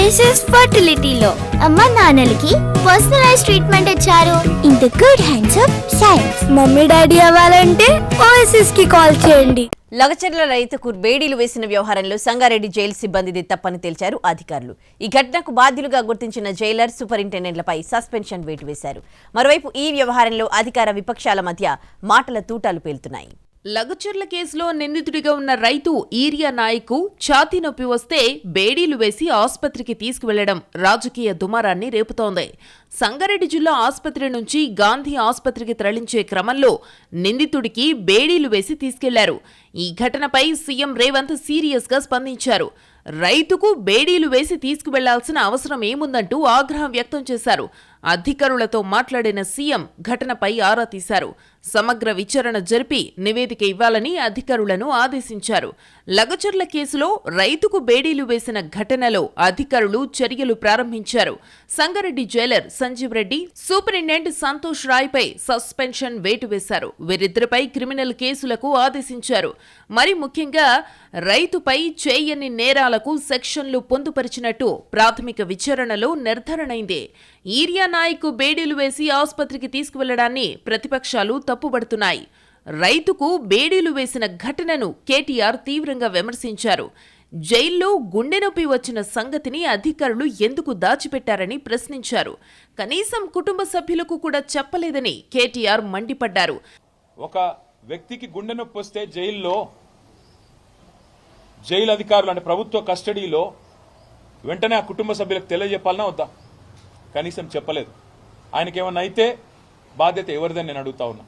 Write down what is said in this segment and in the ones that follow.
OSS ఫర్టిలిటీలో అమ్మ నాన్నలకి personalise treatment ఇచ్చారు. In the good hands of science. Mummy daddy అవ్వాలంటే OSS కి కాల్ చేయండి. లగచర్ల రైతుకు బేడీలు వేసిన వ్యవహారంలో సంగారెడ్డి జైలు సిబ్బందిది తప్పని తేల్చారు అధికారులు. ఈ ఘటనకు బాధ్యులుగా గుర్తించిన జైలర్, సూపరింటెండెంట్లపై సస్పెన్షన్ వేటు వేశారు. మరోవైపు ఈ వ్యవహారంలో అధికార విపక్షాల మధ్య మాటల తూటాలు పేలుతున్నాయి. లగచర్ల కేసులో నిందితుడిగా ఉన్న రైతు ఈరియా నాయక్ ఛాతీ నొప్పి వస్తే బేడీలు వేసి ఆసుపత్రికి తీసుకువెళ్లడం రాజకీయ దుమారాన్ని రేపుతోంది. సంగారెడ్డి జిల్లా ఆసుపత్రి నుంచి గాంధీ ఆసుపత్రికి తరలించే క్రమంలో నిందితుడికి బేడీలు వేసి తీసుకెళ్లారు. ఈ ఘటనపై సీఎం రేవంత్ సీరియస్ గా స్పందించారు. రైతుకు బేడీలు వేసి తీసుకువెళ్లాల్సిన అవసరం ఏముందంటూ ఆగ్రహం వ్యక్తం చేశారు. అధికారులతో మాట్లాడిన సీఎం ఘటనపై ఆరా తీశారు. సమగ్ర విచారణ జరిపి నివేదిక ఇవ్వాలని అధికారులను ఆదేశించారు. లగచర్ల కేసులో రైతుకు బేడీలు వేసిన ఘటనలో అధికారులు చర్యలు ప్రారంభించారు. సంగారెడ్డి జైలర్ సంజీవ్ రెడ్డి, సూపరింటెండెంట్ సంతోష్ రాయ్పై సస్పెన్షన్ వేటు వేశారు. వీరిద్దరిపై క్రిమినల్ కేసులకు ఆదేశించారు. మరి ముఖ్యంగా రైతుపై చేయని నేరాలకు సెక్షన్లు పొందుపరిచినట్టు ప్రాథమిక విచారణలో నిర్ధారణైంది. ఈరియా నాయక్ బేడీలు వేసి ఆసుపత్రికి తీసుకువెళ్లడాన్ని ప్రతిపక్షాలు తప్పుబడుతున్నాయి. రైతుకు బేడీలు వేసిన ఘటనను కేటీఆర్ తీవ్రంగా విమర్శించారు. జైల్లో గుండె నొప్పి వచ్చిన సంగతిని అధికారులు ఎందుకు దాచిపెట్టారని ప్రశ్నించారు. కనీసం కుటుంబ సభ్యులకు కూడా చెప్పలేదని కేటీఆర్ మండిపడ్డారు. ఒక వ్యక్తికి గుండె నొప్పి వస్తే జైలు అధికారులు అంటే ప్రభుత్వ కస్టడీలో వెంటనే ఆ కుటుంబ సభ్యులకు తెలియజెప్పాలన్నా వద్దా? కనీసం చెప్పలేదు. ఆయనకేమన్నా అయితే బాధ్యత ఎవరిదని నేను అడుగుతా ఉన్నా.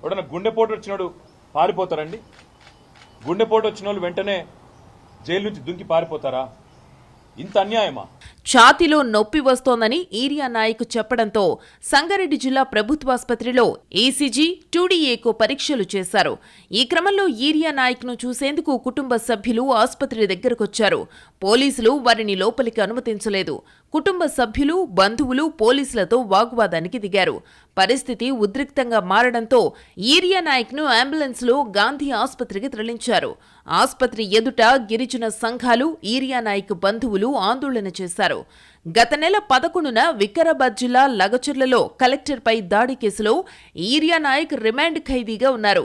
ఎవడన్నా గుండెపోటు వచ్చినాడు పారిపోతారండి? గుండెపోటు వచ్చిన వాళ్ళు వెంటనే జైలు నుంచి దుంకి పారిపోతారా? ఇంత అన్యాయమా? ఛాతీలో నొప్పి వస్తోందని ఈరియా నాయక్ చెప్పడంతో సంగారెడ్డి జిల్లా ప్రభుత్వాసుపత్రిలో ఈసీజీ, 2DAకు పరీక్షలు చేశారు. ఈ క్రమంలో ఈరియా నాయక్ను చూసేందుకు కుటుంబ సభ్యులు ఆసుపత్రి దగ్గరకొచ్చారు. పోలీసులు వారిని లోపలికి అనుమతించలేదు. కుటుంబ సభ్యులు, బంధువులు పోలీసులతో వాగ్వాదానికి దిగారు. పరిస్థితి ఉద్రిక్తంగా మారడంతో ఈరియా నాయక్ను అంబులెన్స్లో గాంధీ ఆసుపత్రికి తరలించారు. ఆసుపత్రి ఎదుట గిరిజన సంఘాలు, ఈరియా నాయక్ బంధువులు ఆందోళన చేశారు. గత నెల 11న వికారాబాద్ జిల్లా లగచర్లలో కలెక్టర్పై దాడి కేసులో ఈరియా నాయక్ రిమాండ్ ఖైదీగా ఉన్నారు.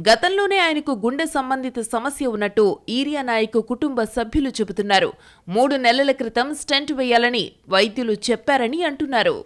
గతంలోనే ఆయనకు గుండె సంబంధిత సమస్య ఉన్నట్టు ఈరియా నాయక్ కుటుంబ సభ్యులు చెబుతున్నారు. 3 నెలల క్రితం స్టెంట్ వేయాలని వైద్యులు చెప్పారని అంటున్నారు.